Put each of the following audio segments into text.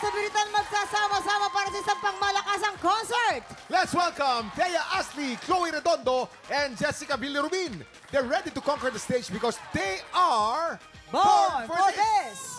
sa Biritan magsasama-sama para sa isang pangmalakasang concert. Let's welcome Thea Ashley, Chloe Redondo, and Jessica Villarubin. They're ready to conquer the stage because they are Born for this!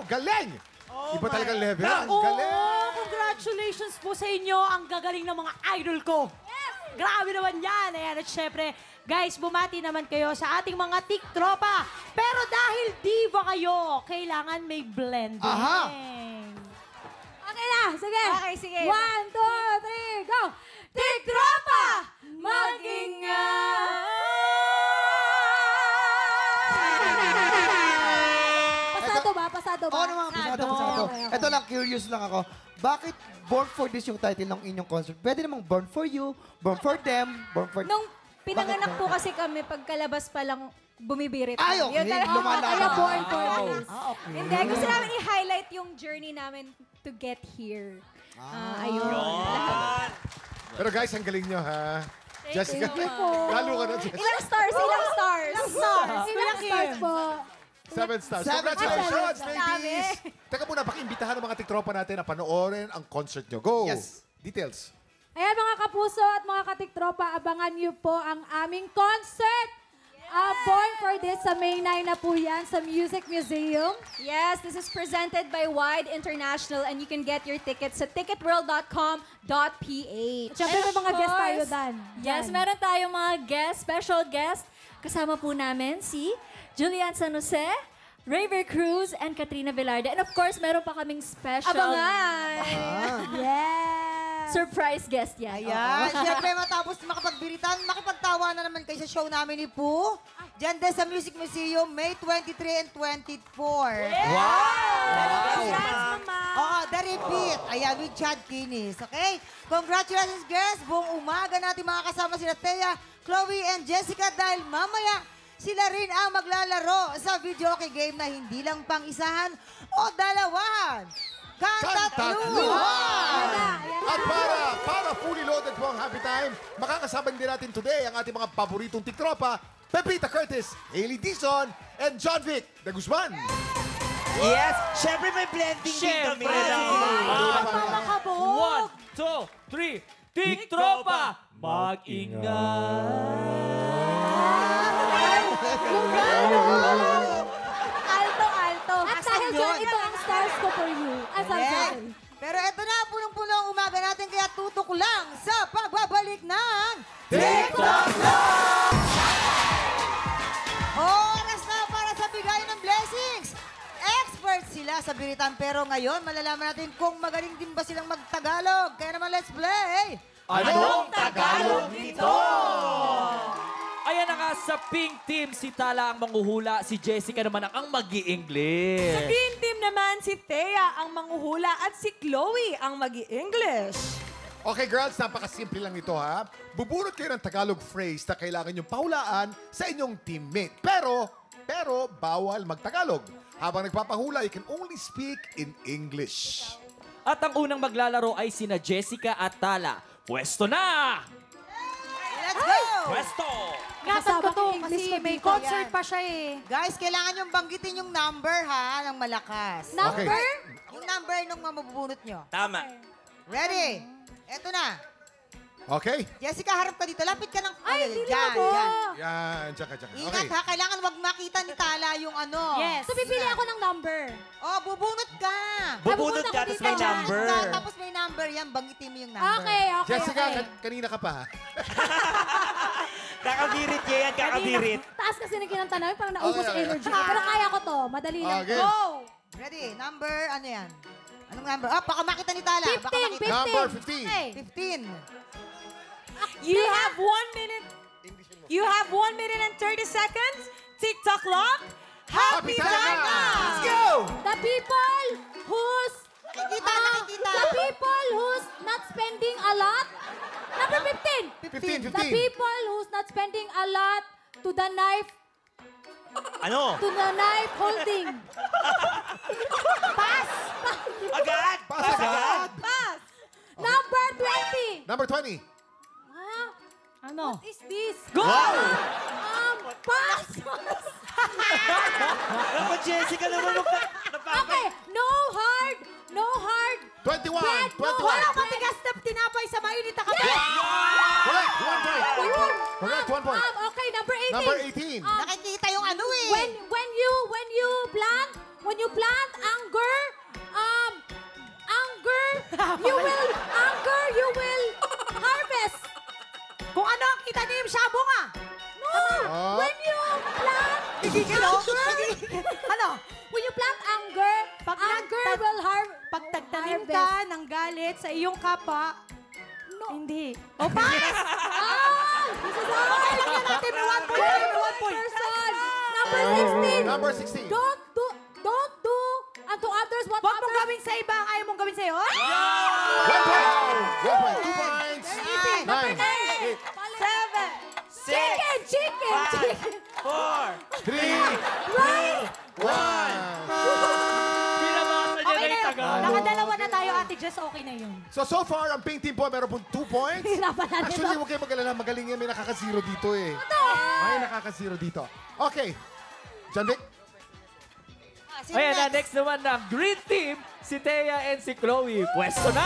Galing! Iba talaga level. Ang Oo, galing! congratulations po sa inyo. Ang gagaling ng mga idol ko. Yes! Grabe naman yan. Ayan, at syempre, guys, bumati naman kayo sa ating mga tiktropa. Pero dahil diva kayo, kailangan may blending. Aha! Okay na, sige. Okay, sige. 1, 2, 3, go! Tiktropa! Mag-ingat! Pasado ba? Pasado ba? Oo naman, pasado. Ito lang, curious lang ako. Bakit Born for This yung title ng inyong concert? Pwede namang Born for You, Born for Them, Born for... Nung pinanganak po kasi kami, pagkalabas pa lang, bumibirit. Ay, okay. Yun talaga. Lumalabas. Kaya Born for This. Okay. Hindi, gusto namin i-highlight yung journey namin to get here. Ayun. Pero guys, ang galing nyo, ha? Jessica, you. lalo ka na, Jessica. Ilang stars? Ilang stars? Ilang stars po? 7 stars. Seven Congratulations, stars. ladies! Teka muna, pakiimbitahan ng mga tiktropa natin na panoorin ang concert nyo. Go! Yes. Details. Ayan mga kapuso at mga katiktropa, abangan niyo po ang aming concert. Born for This sa May 9 na po yan sa Music Museum. Yes, this is presented by Wide International and you can get your tickets sa ticketworld.com.ph. Siyempre may mga guest tayo dan. Yes, meron tayong mga guest, special guest. Kasama po namin si Julian San Jose, Raver Cruz, and Katrina Velarde. And of course, meron pa kaming special Abangan! Yes! surprise guest yan. Ayan, siyempre matapos makapagbiritan, makipagtawa na naman kayo sa show namin ni Poo. Diyan din sa Music Museum, May 23 and 24. Oo, The Repeat. Ayan, with Chad Kinis. Okay? Congratulations, girls. Buong umaga natin makakasama sila Thea, Chloe, and Jessica dahil mamaya sila rin ang maglalaro sa videoke game na hindi lang pang-isahan o dalawahan. Kantatluhan! At para fully loaded po ang happy time, makakasabang din natin today ang ating mga paboritong tiktropa, Pepita Curtis, Hailey Dizon, and John Vic de Guzman. Yes! Siyempre may blending din kami. Makakabog! 1, 2, 3, tiktropa! Mag-ingat! Alto. At dahil dyan, ito ang stars ko for you. Sorry. Pero eto na, punong-puno ang umaga natin, kaya tutok lang sa pagbabalik ng TikTok Vlog! Oras na para sa bigay ng blessings. Expert sila sa biritan, pero ngayon malalaman natin kung magaling din ba silang magtagalog. Kaya naman, let's play! Anong Tagalog nito? Ayan na nga, sa pink team, si Tala ang manghuhula, si Jessica naman ang mag-i-English. Sa green team naman, si Thea ang manghuhula at si Chloe ang mag-i-English. Okay, girls, napakasimple lang ito, ha? Bubunot kayo ng Tagalog phrase na kailangan niyong pahulaan sa inyong teammate. Pero, bawal mag-Tagalog. Habang nagpapahula, you can only speak in English. At ang unang maglalaro ay sina Jessica at Tala. Pwesto na! Let's go! Pwesto! Ingatan ko to English kasi ko may dito, concert yan. pa siya eh. Guys, kailangan niyong banggitin yung number, ha? Ng malakas. Number? Yung number nung mabubunot niyo. Tama. Ready? Eto na. Okay? Jessica, harap ka dito. Lapit ka ng... Ay, hindi dyan, mo. dyan. Yan, tsaka. Ingat, Okay. ha? Kailangan wag makita ni Tala yung ano. Yes. So, pipili ako ng number. Oh, bubunot ka. Bubunot ka, tapos may dito. number. Tapos may number yan. Banggitin mo yung number. Okay. Jessica, kanina ka pa, ha? Kakabirit niya yan, kakabirit. Taas kasi na kinanta namin, parang naubos Okay. energy ko. Pero kaya ko to. Madali lang. Okay. Go! Ready? Number, ano yan? Anong number? Oh, baka makita ni Tala. Baka 15, makita. Number 15. Okay. 15. You have 1 minute. You have 1 minute and 30 seconds. TikTok clock. Happy Happy time time na! Let's go! The people who's... Nakikita, nakikita. The people who's not spending a lot. Number 15. 15. The people who's not spending a lot to the knife. Ano? To the knife holding. Pass! Agad! Pass agad. Pass. Number 20. Number 20. Ano? What is this? Go! Pass. Ako, Jessica naman Okay, no hard. No hard. 21. Bread, no 21. Walang matigas na tinapay sa mainit na kape. Correct. 1 point. Ayun. Correct. 1 point. Okay, number 18. Number 18. Nakikita yung ano eh. When you plant anger, you will harvest. Kung ano ang itanim, shabu nga. No, Ah. when you plant Ano? when you plant anger, Pag anger nagtag- will Pag tagtanim harvest. ka ng galit sa iyong kapwa, hindi. O, pass! This is all. Okay lang yan natin. May 1 point. May 1 point. Person. Number 16. Number 16. Don't do unto others what Huwag mong others. gawin sa iba ang ayaw mong gawin sa'yo. 1 point. 1 point. 2 points. Easy. 9. 7. Chicken. 4, 3. Rice. 1. Pinabasa niya Okay na na yung yun. Tagalog. Nakadalawa na tayo, Ate Jess. Okay na yun. So far, ang pink team po, meron pong 2 points. Hirapan natin Actually, ito. huwag kayo mag-alala. Magaling yan. May nakaka-zero dito eh. May nakaka-zero dito. Okay. John Vic. Ayan na, next naman ng Green Team, si Thea and si Chloe. Pwesto na!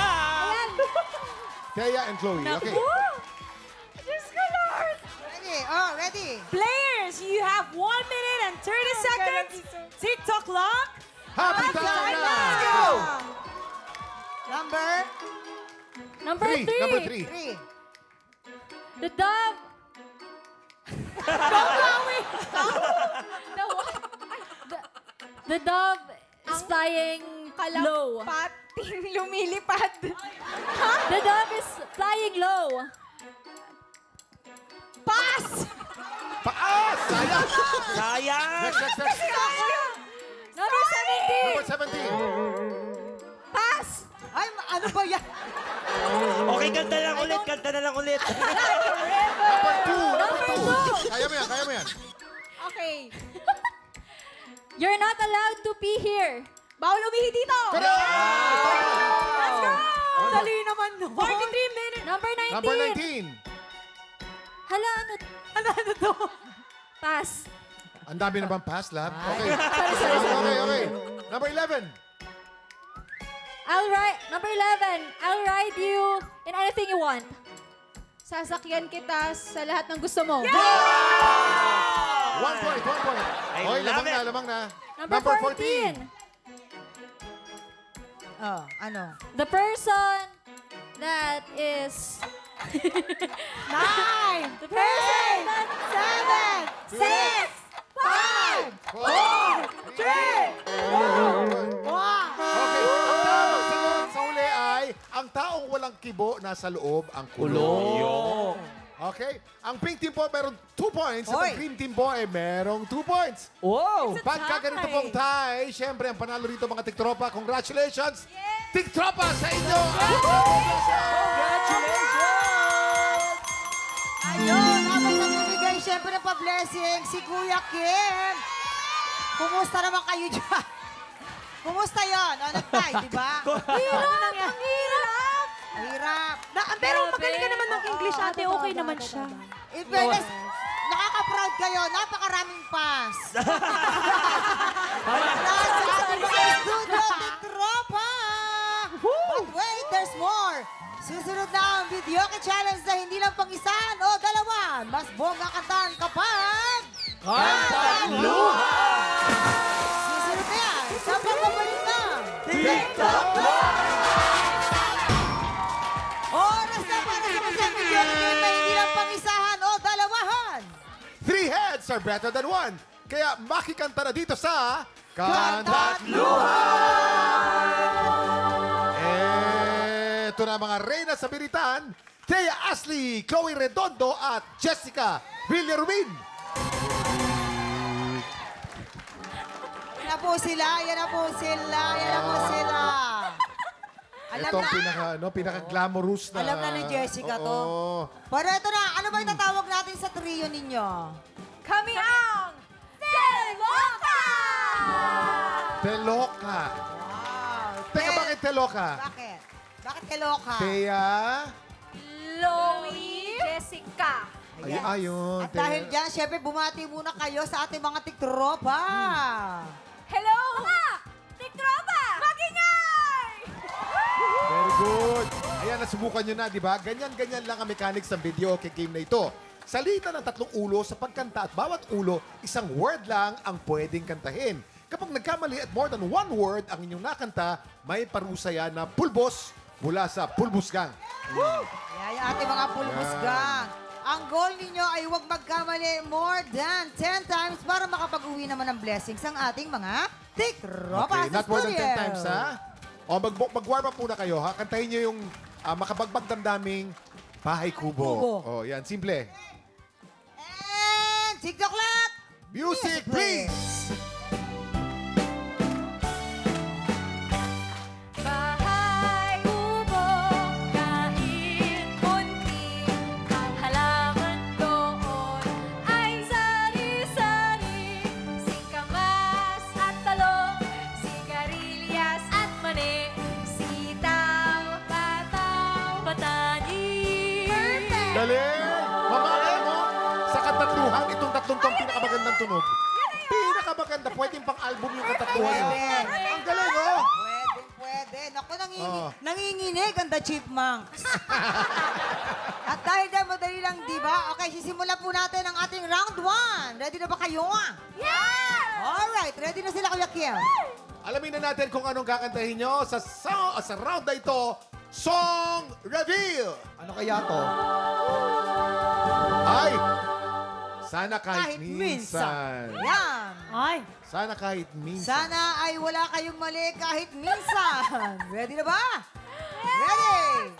Thea and Chloe. Okay. Ready? Oh, ready. Players, you have 1 minute and 30 seconds. TikTok clock. Happy time Let's na! go! Number Number 3. Number 3. 3. The dove. The dove is flying low. Pating lumilipad. The dove is flying low. Pass! Paas! Sayang! Sayang! Next. Number 17. Number 17. Pass! Ay, ano ba yan? Okay, kanta na lang ulit. Number 2. Number 2. Kaya mo yan. Okay. You're not allowed to pee here. Bawal umihi dito. Correct! Let's go! Ang dali naman nun. 43 minutes. Number 19. Number 19. Hala, Ano to? Pass. Ang dami na bang pass, lab? Okay. Sorry. Okay. Number 11. Number 11. I'll ride you in anything you want. Sasakyan kita sa lahat ng gusto mo. 1 point. I Okay, love it. lamang na. Number 14. Oh, ano? The person that is... 9, The person that... 7, 6, 5, 4, 3, 2, 1. Okay. Ang tamang sagot sa huli ay, ang taong walang kibo nasa loob ang kulong. Okay? Ang pink team po meron 2 points at ang Hoy. green team po ay merong 2 points. Wow! Pagka ganito pong tie, syempre ang panalo rito mga tiktropa. Congratulations! Tiktropa sa inyo! Congratulations! Ayun, habang nagbibigay syempre ng pa-blessing, si Kuya Kim. Kumusta naman kayo dyan? Kumusta yun? O, nag-tie, di ba? Ang hirap! Hirap. Pero magaling ka naman mag-English, ate. Okay naman siya. In fairness, nakaka-proud kayo. Napakaraming pass. Para sa ating mga studio, tiktropa! But wait, there's more. Susunod na ang videoke challenge na hindi lang pang-isahan o dalawa. Mas bongga kantahan kapag... Kantang Luha! Susunod na yan. Sa pagbabalik na. TikTok Oras na para sa isang videoke game na hindi lang pang-isahan o dalawahan. 3 heads are better than 1. Kaya makikanta na dito sa Kanta't Luha! Ito na mga reyna sa biritan, Thea Ashley, Chloe Redondo at Jessica Villarubin. Yan na po sila, yan na po sila, yan na po sila. Alam Ito ang na. pinaka-glamorous na. Alam na ni Jessica to. Oo. Pero ito na, ano ba itatawag natin sa trio ninyo? Kami ang Teloka. Wow. Teka, bakit Teloka? Bakit? Bakit Teloka? Thea. Chloe, Jessica. Ay, ayun. At dahil dyan, syempre, bumati muna kayo sa ating mga tiktropa. Hello! Mga! Tiktropa! Magingay! Very good. Ayan, nasubukan nyo na, di ba? Ganyan-ganyan lang ang mechanics ng video okay game na ito. Salita ng 3 ulo sa pagkanta at bawat ulo, isang word lang ang pwedeng kantahin. Kapag nagkamali at more than 1 word ang inyong nakanta, may parusa yan na pulbos mula sa Pulbos Gang. Yan yung ating mga pulbos gang. Ang goal ninyo ay huwag magkamali more than 10 times para makapag-uwi naman ng blessings ang ating mga tiktropa Okay, sa not more than studio. 10 times, ha? O, mag-warm up muna kayo, ha? Kantahin nyo yung makabagbag damdaming Bahay Kubo. O, yan, simple. And TikTok clock! Music, please! Bahay kubo, kahit munti, ang halaman doon ay sari-sari. Singkamas at talong, sigarilyas at mani, sitaw, pataw, patani. Galing! Mamaya mo, sa katatluhan, itong tatlong to ang pinakamagandang tunog. Pinakamaganda. Pwedeng pang-album yung katatluhan. Pwede. Ang galing, oh! Pwede. Naku, Oh. nanginginig ang The Chipmunks. At dahil dahil madali lang, di ba? Okay, sisimulan po natin ang ating round 1. Ready na ba kayo? Yeah! Alright, ready na sila, Kuya Kim. Alamin na natin kung anong kakantahin nyo sa round na ito, Song Reveal! Ano kaya to? Ay! Sana kahit minsan. Yan. Ay, Sana kahit minsan. Sana ay wala kayong mali kahit minsan. Ready na ba? Ready!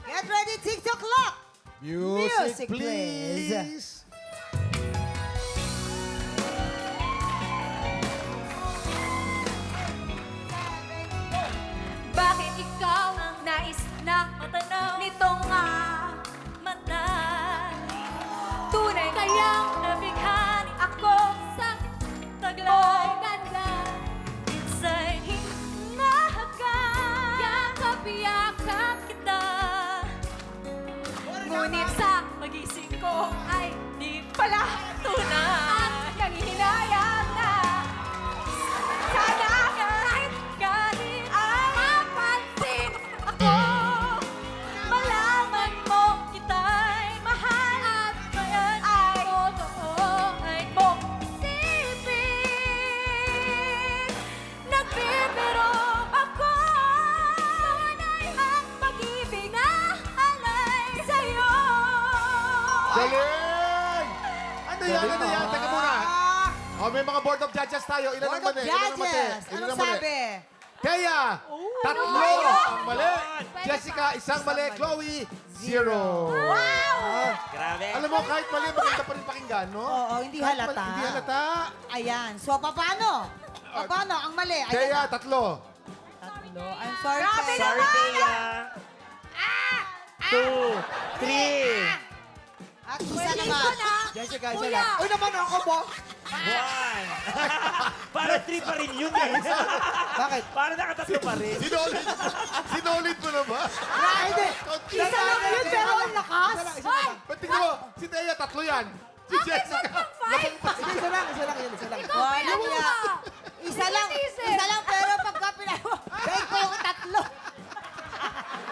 Get ready, TikTok clock! Music, Music, please. please. Bakit ikaw ang nais na matanaw nitong mata? Tunay kayang nabighani ako sa taglay. Ganda, insa'y hinahagan. Yakap-yakap kita. Ngunit sa magising ko ay di pala tunay. At nangihinayang na sana kahit galing ay mapansin ako. Malaman mo kita'y mahal at ngayon ay totoo ay mong isipin. Nagbibiro ako. Sana'y ang pag-ibig na alay sa'yo. Galing! Ano yan? Ano yan? Teka muna. Oh, may mga board of judges tayo. Ilan ang Board of mali? Ilan ang mali? Judges. Ilan Anong ang mali? sabi? Kaya, 3 ang mali. Jessica, 1 mali. Chloe, 0. Grabe. Alam mo, kahit mali, maganda pa rin pakinggan, no? Oo, hindi Kahit halata. Hindi halata. Ayan. So, paano? Paano? Ang mali. Ayan. Kaya, 3. Tatlo. I'm sorry, Kaya. Sorry, Thea. 2, 3, At isa naman. Jessica, isa lang. Uy, naman ako, bo. 1. Para 3 pa rin yun eh. Bakit? Para nakatatlo pa rin. Sinolid mo na ba? Hindi. Isa lang yun, pero ang lakas. Ba't tingnan mo? Si Thea, 3 yan. Si Jessica. Sige, isa lang yun, isa lang. Wala niya. Isa lang, pero pagka pinawa, bake ko yung 3.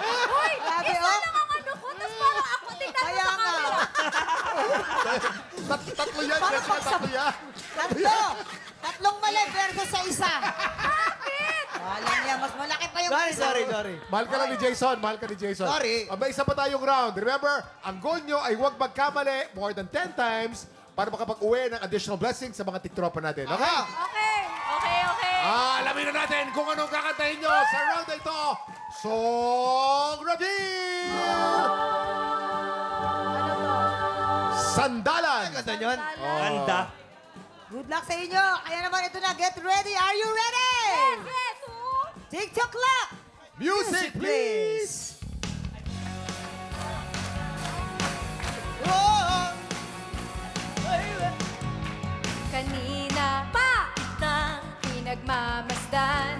Hoy, Grabe, isa oh. lang ang ano ko, tapos parang ako tingnan mo Kaya sa nga. camera. 3 yan, Jessica, 3 yan. 3 mali versus sa isa. Bakit? Wala niya, mas malaki pa yung isa. Sorry. Mahal ka lang ni Jason. Mahal ka ni Jason. Sorry. Aba, isa pa tayong round. Remember, ang goal nyo ay huwag magkamali more than 10 times para makapag-uwi ng additional blessings sa mga tiktropa natin. Okay? Okay. Alamin na natin kung anong kakantahin nyo sa round na ito. Song Reveal! Sandalan! Ganda yun. Ganda. Good luck sa inyo. Kaya naman ito na, get ready. Are you ready? Yes. TikTok clock. Music, please! Kanina pa mamasdan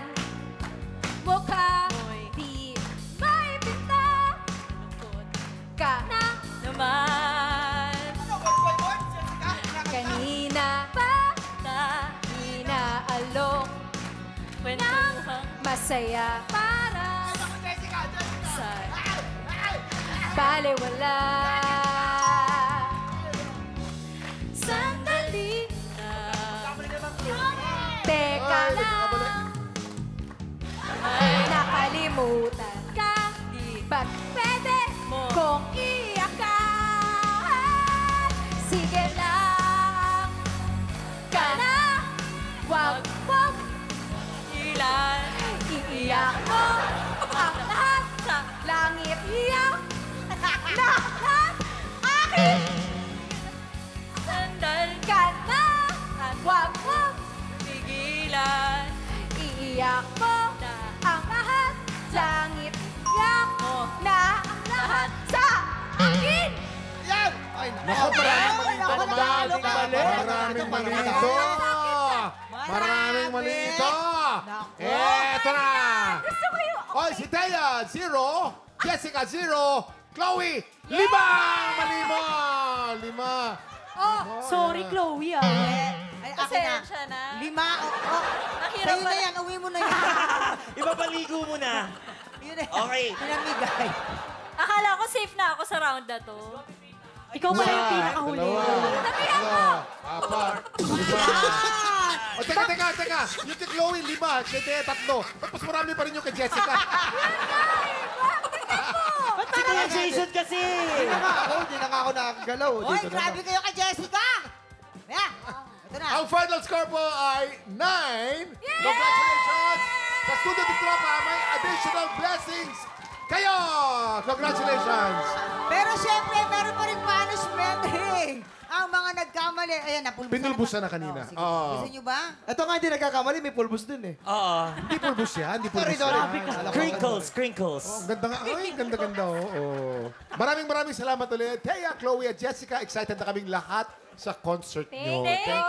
mukha di maipinta ka na naman. Kanina pa na inaalok ng masaya para sa balewala. Sandali teka lang, nakalimutan ka, ba't pwede kong iyakan? Sige lang, ka na, wag mong ilan. Iiyak mo ang lahat sa langit, iyak lahat akin. Sandal ka na, at wag mong pigilan. Iiyak mo ang lahat, langit, iyak mo na ang lahat sa akin. Yan! Ay, Naku, maraming mali ito. Maraming mali. Maraming mali ito. Maraming mali ito. Eto na. Gusto ko yung... Oy, si Thea, 0. Jessica, 0. Chloe, 5 ang mali mo. 5. Sorry, Chloe, ah. Ay, akin na. Pasensya na. 5. Sa'yo na yan. Uwi mo na yan. Ipapaligo mo na. Yun eh. Okay. Pinamigay. Akala ko safe na ako sa round na to. Ikaw pala yung pinakahuli. 4. 5. O, teka. Yung kay Chloe, 5. Kay Thea, 3. Tapos marami pa rin yung kay Jessica. Si Kuya Jason kasi. Hindi na nga ako nakagalaw. Hoy, Dito na grabe kayo kay Jessica. Yeah. Ito na. Ang final score po ay 9. Congratulations! Sa Studio Big Tropa, may additional blessings kayo! Congratulations! Pero syempre, meron pa rin punishment ring. Ang mga nagkamali. Ayan, napulbusan. Pinulbusan na kanina. Sige. Oo. Gusto nyo ba? Ito nga hindi nagkakamali, may pulbos din eh. Oo. Hindi pulbus yan, hindi pulbus Sorry. yan. Crinkles. Oh, ganda nga. Ay, ganda. Oo. Maraming salamat ulit. Thea, Chloe at Jessica, excited na kaming lahat sa concert nyo. Thank you.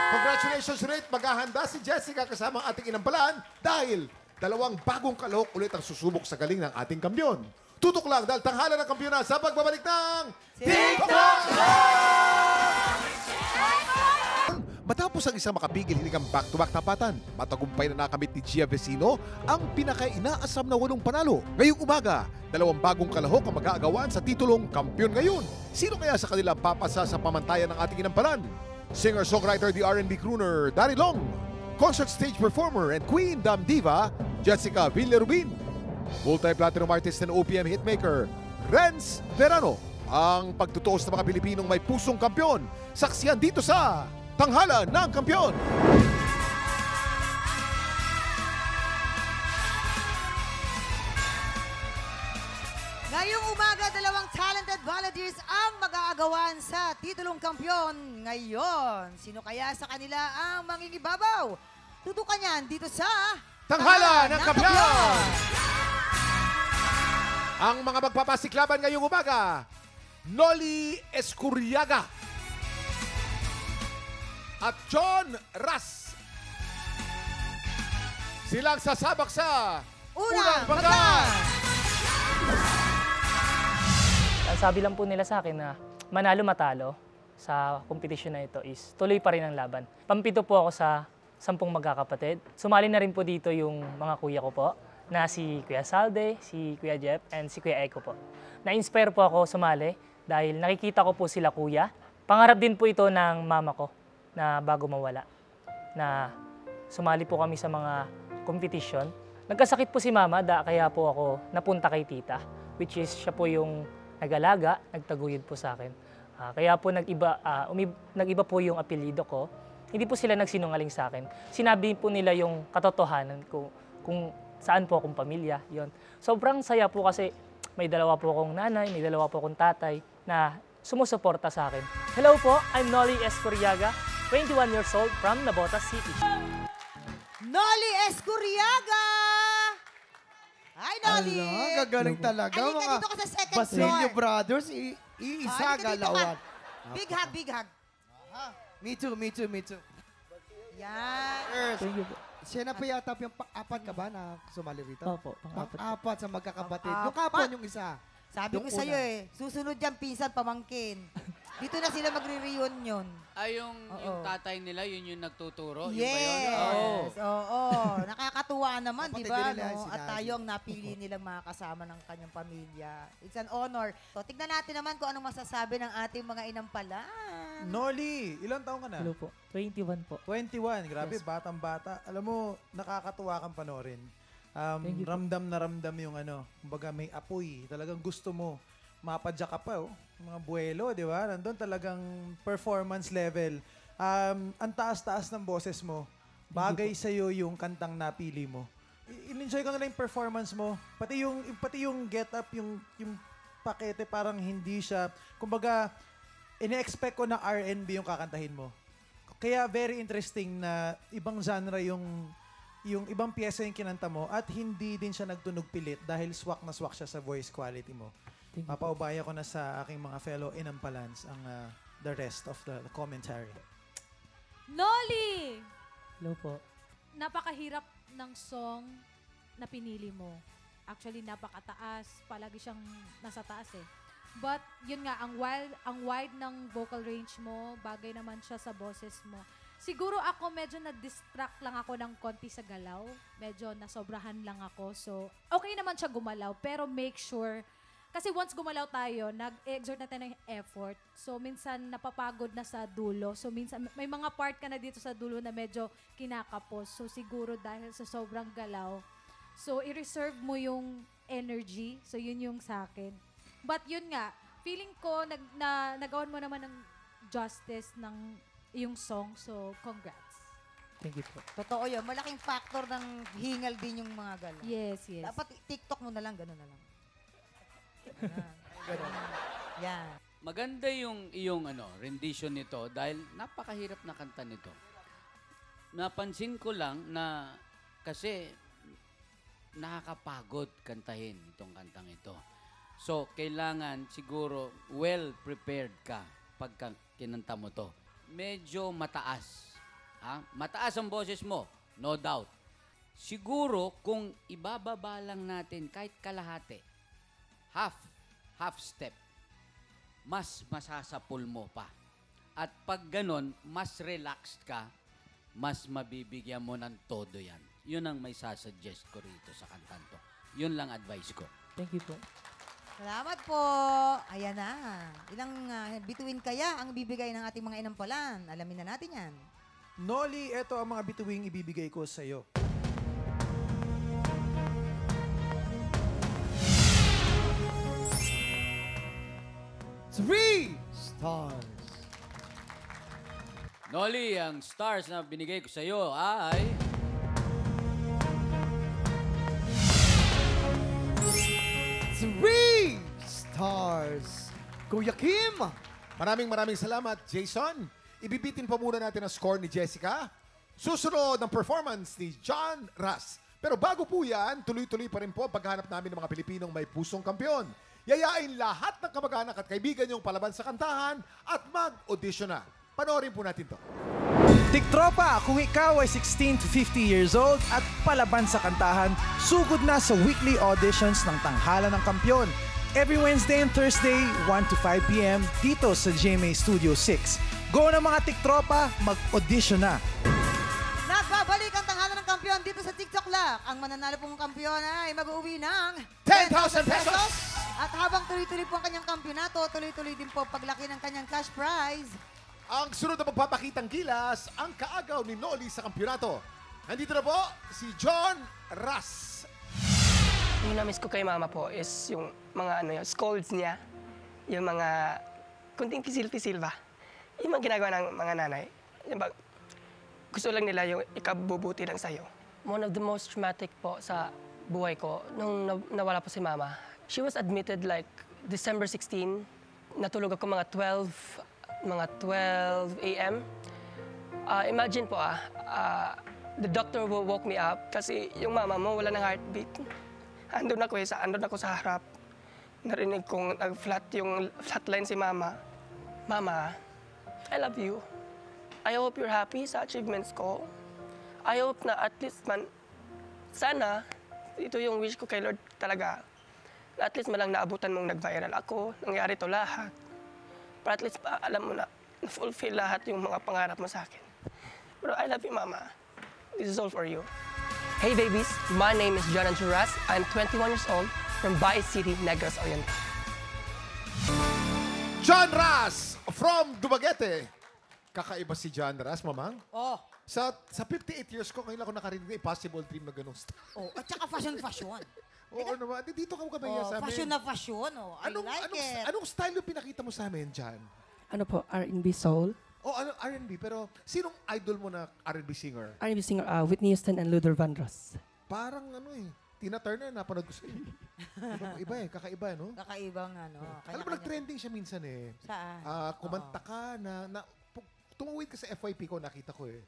Congratulations ulit. Maghahanda si Jessica kasama ang ating inampalaan dahil 2 bagong kalahok ulit ang susubok sa galing ng ating kampiyon. Tutok lang dahil tanghala ng kampiyonan sa pagbabalik ng TikTok! Matapos ang isang makapigil hinigang back-to-back tapatan, matagumpay na nakamit ni Gia Vecino ang pinaka-inaasam na 8 panalo. Ngayong umaga, 2 bagong kalahok ang mag-aagawan sa titulong kampiyon ngayon. Sino kaya sa kanila papasa sa pamantayan ng ating inampalan? Singer-songwriter, the R&B crooner, Daddy Long. Concert stage performer and Queen Dam Diva, Jessica Villarubin. Multi-platinum artist and OPM hitmaker, Renz Verano. Ang pagtutuos ng mga Pilipinong may pusong kampiyon. Saksiyan dito sa Tanghala ng Kampiyon. Ngayong umaga, 2 talented balladeers ang mag-aagawan sa titulong kampiyon ngayon. Sino kaya sa kanila ang mangingibabaw? Tutukan yan dito sa Tanghala ng Kampiyon! Ang mga magpapasiklaban ngayong umaga, Noli Escuriaga at John Ras. Silang sasabak sa Unang Bagan! Bagan! Ang sabi lang po nila sa akin na manalo-matalo sa kompetisyon na ito is tuloy pa rin ang laban. Pampito po ako sa 10 magkakapatid. Sumali na rin po dito yung mga kuya ko po na si Kuya Salde, si Kuya Jeff, and si Kuya Eko po. Na-inspire po ako sumali dahil nakikita ko po sila kuya. Pangarap din po ito ng mama ko na bago mawala, na sumali po kami sa mga competition. Nagkasakit po si mama, kaya po ako napunta kay tita, which is siya po yung nag-alaga, nagtaguyod po sa akin. Kaya po nag-iba po yung apelyido ko. Hindi po sila nagsinungaling sa akin. Sinabi po nila yung katotohanan ko kung saan po akong pamilya. Yon. Sobrang saya po kasi may 2 po akong nanay, may 2 po akong tatay na sumusuporta sa akin. Hello po, I'm Noli Escuriaga, 21 years old from Navotas City. Noli Escuriaga! Hi, Noli! Ala, gagaling talaga. Halika Mga dito ka sa second Basilio floor. Brothers, Halika iisa dito ka. galawan. Big hug, big hug. Me too. Yan. Girls, Thank you po. siya na pa yata yung pang-apat ka ba na sumali rito? Opo, pang-apat. Pang-apat sa magkakapatid. Pang-apat. Yung kapon yung isa. Sabi ko Yung sa'yo una. susunod dyan, pinsan, pamangkin. Dito na sila magre-reunion. Ay, yung Oo. tatay nila, yun yung nagtuturo? Yun ba Yes. yun? Oo. Oo. Nakakatuwa naman, di Kapatid ba? nila No? si At Daddy. tayo ang napili nilang mga kasama ng kanyang pamilya. It's an honor. So, tignan natin naman kung anong masasabi ng ating mga inampalan. Noli, ilang taong ka na? Hello po. 21 po. 21. Grabe, Yes. batang-bata. Alam mo, nakakatuwa kang panorin. Thank you po. Ramdam na ramdam yung kumbaga may apoy. Talagang gusto mo. Mapadya ka pa, oh. Mga buwelo, di ba? Nandun talagang performance level. Ang taas-taas ng boses mo. Bagay sa'yo yung kantang napili mo. In-enjoy ko na lang yung performance mo. Pati yung get up, yung pakete, parang hindi siya. Kumbaga, ine-expect ko na R&B yung kakantahin mo. Kaya very interesting na ibang genre yung ibang pyesa yung kinanta mo at hindi din siya nagtunog pilit dahil swak na swak siya sa voice quality mo. Papaubaya ko na sa aking mga fellow inampalans ang the rest of the commentary. Noli! Hello po. Napakahirap ng song na pinili mo. Actually, napakataas. Palagi siyang nasa taas eh. But, yun nga, ang wide ng vocal range mo, bagay naman siya sa boses mo. Siguro ako medyo na-distract lang ako ng konti sa galaw. Medyo nasobrahan lang ako. So, okay naman siya gumalaw. Pero make sure, kasi once gumalaw tayo, nag-exert na tayo ng effort. So, minsan napapagod na sa dulo. So, minsan may mga part ka na dito sa dulo na medyo kinakapos. So, siguro dahil sa sobrang galaw. So, i-reserve mo yung energy. So, yun yung sa akin. But yun nga, feeling ko nagawan mo naman ng justice ng yung song. So, congrats. Thank you po. Totoo yun. Malaking factor ng hingal din yung mga galaw. Yes, yes. Dapat TikTok mo na lang, gano'n na lang. Yan. Maganda yung iyong rendition nito dahil napakahirap na kanta nito. Napansin ko lang na kasi nakakapagod kantahin itong kantang ito. So, kailangan siguro well-prepared ka pagka kinanta mo to. Medyo mataas. Mataas ang boses mo, no doubt. Siguro, kung ibababa lang natin kahit kalahati, half step, mas masasapul mo pa. At pag ganon, mas relaxed ka, mas mabibigyan mo ng todo yan. Yun ang may sasuggest ko rito sa kantan to. Yun lang advice ko. Thank you po. Salamat po. Ayan na. Ilang bituin kaya ang bibigay ng ating mga inampalan? Alamin na natin yan. Noli, ito ang mga bituing ibibigay ko sa iyo. Three stars. Noli, ang stars na binigay ko sa iyo ay... Three stars. Kuya Kim. Maraming salamat, Jason. Ibibitin pa muna natin ang score ni Jessica. Susunod ng performance ni John Ras. Pero bago po yan, tuloy-tuloy pa rin po ang paghahanap namin ng mga Pilipinong may pusong kampyon. Yayain lahat ng kamag-anak at kaibigan yung palaban sa kantahan at mag-audition na. Panoorin po natin to. Tiktropa, kung ikaw ay 16 to 50 years old at palaban sa kantahan, sugod na sa weekly auditions ng Tanghalan ng Kampyon. Every Wednesday and Thursday, 1 to 5 p.m. dito sa GMA Studio 6. Go na mga Tiktropa, mag-audition na. Nagbabalik ang Tanghalan ng Kampyon dito sa TikTok Lock. Ang mananalo pong kampyon ay mag-uwi ng 10,000 pesos! At habang tuloy-tuloy po ang kanyang kampyonato, tuloy-tuloy din po paglaki ng kanyang cash prize. Ang sunod na magpapakitang gilas, ang kaagaw ni Noli sa kampyonato. Nandito na po si John Ras. Yung na-miss ko kay mama po is yung mga scolds niya, yung mga kunting pisil-pisil ba. Yung mga ginagawa ng mga nanay. Yung gusto lang nila yung ikabubuti lang sa'yo. One of the most traumatic po sa buhay ko, nung nawala po si mama, she was admitted like December 16. Natulog ako mga 12 a.m. Imagine po the doctor woke me up kasi yung mama mo wala ng heartbeat. Andun ako sa harap. Narinig kong nag-flat yung flatline si mama. Mama, I love you. I hope you're happy sa achievements ko. I hope na at least man, sana, ito yung wish ko kay Lord talaga, na at least man lang naabutan mong nag-viral ako, nangyari to lahat. Para at least alam mo na, na-fulfill lahat yung mga pangarap mo sa akin. Pero I love you, Mama. This is all for you. Hey babies, my name is John Anchuras. I'm 21 years old from Baez City, Negros Oriental. John Ras from Dumaguete. Kakaiba si John Ras, mamang. Oh. Sa 58 years ko, ngayon ako nakarinig na impossible dream na ganun style. Oh, at saka fashion. Oo naman. Dito ka kabaya sa amin. Fashion na fashion. Oh. I like it. Anong style yung pinakita mo sa amin, John? Ano po, R&B soul? Oh, ano, R&B. Pero sinong idol mo na R&B singer? R&B singer, Whitney Houston and Luther Vandross. Parang ano eh. Tina Turner, napanood ko sa iyo. Iba eh, kakaiba, no? Kakaibang ano. Alam mo, nag-trending siya minsan eh. Saan? Kumanta ka na tumawid ka sa FYP ko, nakita ko eh.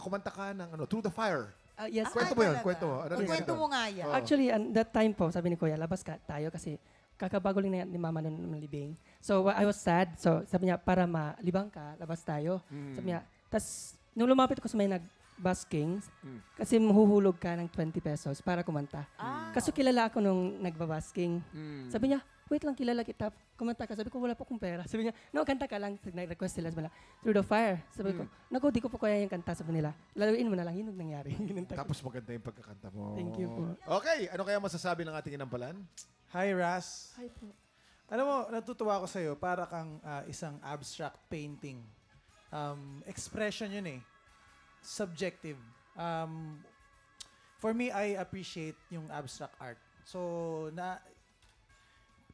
Kumanta ka ng Through the Fire. Yes. Kwento mo yun, kwento mo. Kwento mo nga yan. Actually, that time po, sabi ni Kuya, labas ka tayo kasi kakabago lang ni Mama nun malibing. So, I was sad. So, sabi niya, para malibang ka, labas tayo. Sabi niya, tas nung lumapit ko sa may nag-busking, kasi mahuhulog ka ng 20 pesos para kumanta. Kaso kilala ako nung nagbabasking. Sabi niya, wait lang, kilala kita. Kumanta ka. Sabi ko, wala po akong pera. Sabi niya, no, kanta ka lang. Nag-request sila. Sabi nila, Through the Fire. Sabi ko, naku, di ko po kaya yung kanta. Sabi nila, laluin mo na lang. Yun ang nangyari. Tapos maganda yung pagkakanta mo. Thank you po. Okay, ano kaya masasabi ng ating inampalan? Hi, Ras. Hi po. Alam mo, natutuwa ako sa'yo. Para kang isang abstract painting. Expression yun eh. Subjective. For me, I appreciate yung abstract art. So,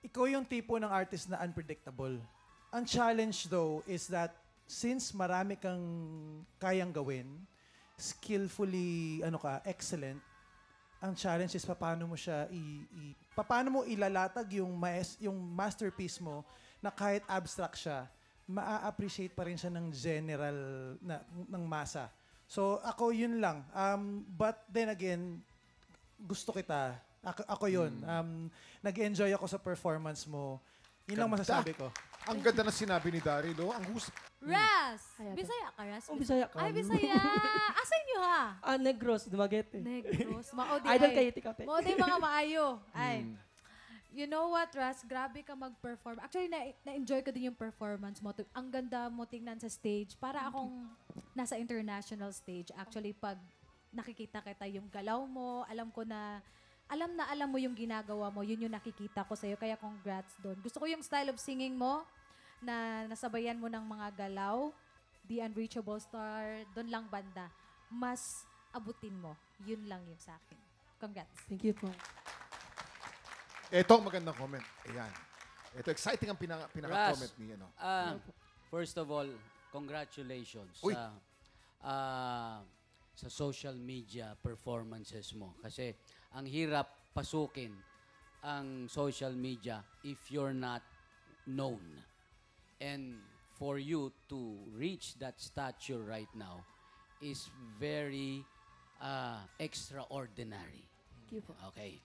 ikaw yung tipo ng artist na unpredictable. Ang challenge though is that since marami kang kayang gawin, skillfully, excellent, ang challenge is paano mo siya paano mo ilalatag yung masterpiece mo na kahit abstract siya, maa-appreciate pa rin siya ng general ng masa. So ako yun lang. But then again, gusto kita. Ako yun. Nag-enjoy ako sa performance mo. Yun lang masasabi ko. Ang ganda na sinabi ni Daryl, oh. Ang Ras! Bisaya ka, Ras? Bisaya ka. Ay, Bisaya! Asa inyo ha? Negros, Dumaguete. Negros. Maodi Idol kayo, Tikape. Maodi mga maayo. Ay. You know what, Ras? Grabe ka mag-perform. Actually, na-enjoy ko din yung performance mo. Ang ganda mo tingnan sa stage. Para akong nasa international stage. Actually, pag nakikita kita yung galaw mo, alam mo yung ginagawa mo, yun yung nakikita ko sa'yo. Kaya congrats doon. Gusto ko yung style of singing mo na nasabayan mo ng mga galaw, The Unreachable Star, doon lang banda. Mas abutin mo. Yun lang yung sa akin. Congrats. Thank you po. Ito ang magandang comment. Ayan. Ito, exciting ang pinaka-comment ni First of all, congratulations sa social media performances mo. Kasi ang hirap pasukin ang social media if you're not known. And for you to reach that stature right now is very extraordinary. Thank you po. Okay.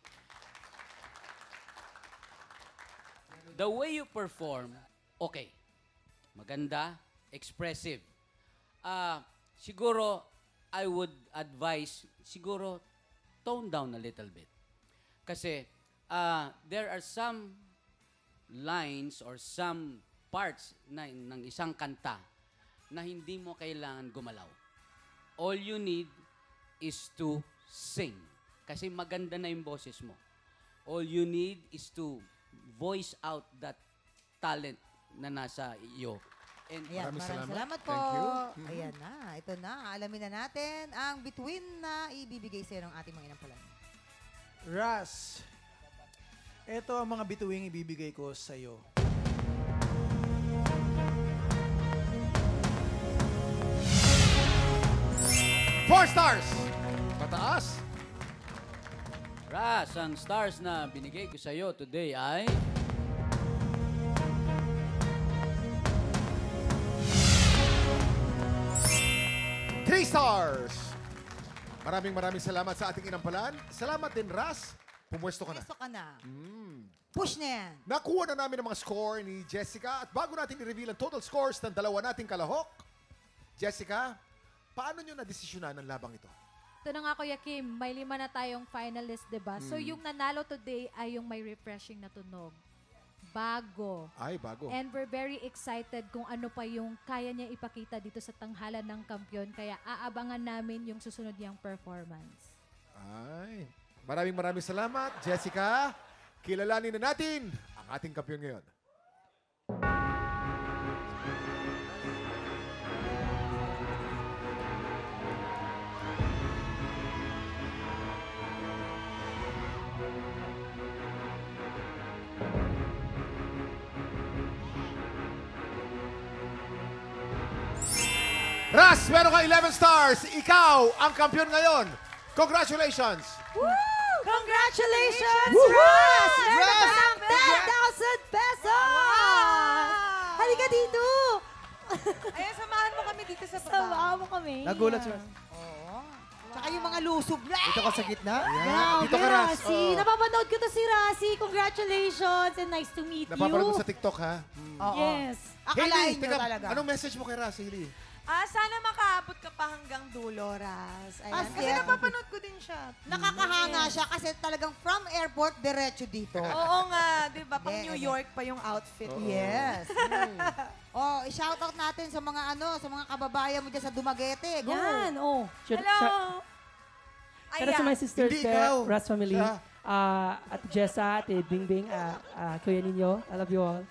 The way you perform, okay. Maganda, expressive. Siguro, I would advise, tone down a little bit. Kasi, there are some lines or some parts ng isang kanta na hindi mo kailangan gumalaw. All you need is to sing. Kasi maganda na yung boses mo. All you need is to voice out that talent na nasa iyo. And Ayan, maraming salamat po. Thank you. Ayan na, ito na. Alamin na natin ang between na ibibigay sa'yo ng ating mga inampalan. Ras, ito ang mga bituing ibibigay ko sa'yo. Four stars! Mataas. Ras, ang stars na binigay ko sa iyo today ay... Three stars! Maraming salamat sa ating inampalan. Salamat din, Ras. Pumwesto ka na. Pwesto ka na. Push na yan. Nakuha na namin ang mga score ni Jessica. At bago natin i-reveal ang total scores ng dalawa nating kalahok, Jessica, paano nyo na-desisyonan ang labang ito? Ito na nga, Kuya Kim, may 5 na tayong finalist, diba? So yung nanalo today ay yung may refreshing na tunog. Bago. Ay, bago. And we're very excited kung ano pa yung kaya niya ipakita dito sa tanghalan ng kampiyon. Kaya aabangan namin yung susunod niyang performance. Ay, maraming salamat, Jessica. Kilalanin na natin ang ating kampiyon ngayon. Ras, meron ka 11 stars. Ikaw ang kampiyon ngayon. Congratulations! Woo! Congratulations, Woohoo! Ras! Meron Ras! ka ng 10,000 pesos! Halika dito! Ayan, samahan mo kami dito sa baba. Samahan mo kami. Nagulat siya. Tsaka yung mga lusob na. Dito ka sa gitna. Grabe, Dito ka, Ras. Rasi. Napapanood ko to si Rasi. Congratulations and nice to meet you. Napapanood mo sa TikTok, ha? Yes. Akalain Hailey, nyo talaga. anong message mo kay Ras, Hailey? Sana makaabot ka pa hanggang dulo, Ras. Ayan. As Kasi in. napapanood ko din siya. Nakakahanga siya kasi talagang from airport, diretso dito. Oo nga, di ba? Pang Hindi, New York pa yung outfit. Yes. Oh, i-shoutout natin sa mga sa mga kababayan mo dyan sa Dumaguete. Go. Yan, oh. Hello! Shout out to my sisters Hindi there, ikaw. Ras family. Siya. At Jessa, at Bingbing, Kuya Ninyo. I love you all.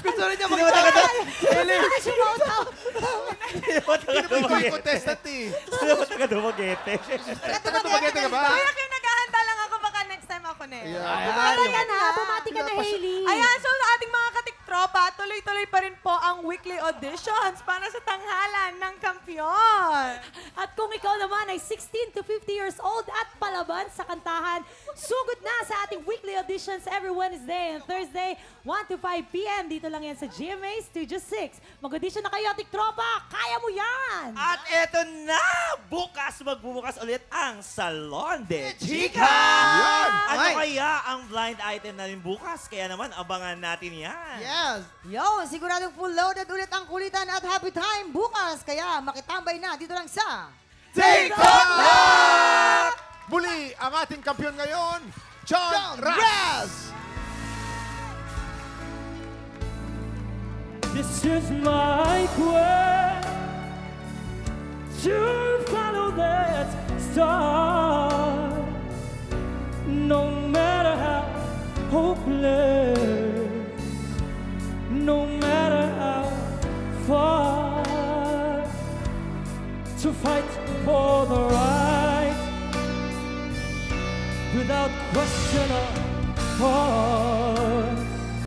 Gusto rin niya magkakata. Hindi mo ito yung contestant, eh. Sino ba taga Dumaguete? Taga Dumaguete ka ba? Kuya Kim, naghahanda lang ako. Baka next time ako na eh. Bumati ka na. Bumati ka na, Hailey. Ayan, so sa ating mga katiktropa, tuloy-tuloy pa rin po ang weekly auditions para sa tanghalan ng kampiyon. At kung ikaw naman ay 16 to 50 years old at palaban sa kantahan, sugod na sa ating weekly auditions every Wednesday and Thursday, 1 to 5 p.m. Dito lang yan sa GMA Studio 6. Mag-audition na kayo, tiktropa! Kaya mo yan! At eto na! Bukas, magbubukas ulit ang Salon de Chica! Yan! Ano Ay! kaya ang blind item namin bukas? Kaya naman, abangan natin yan. Yes. Yo, siguradong full loaded ulit ang kulitan at happy time bukas. Kaya makitambay na dito lang sa TikTok! Muli, ang ating kampiyon ngayon, John Ras! This is my quest to follow that star. No matter how hopeless, no matter how far, to fight for the right without question or heart.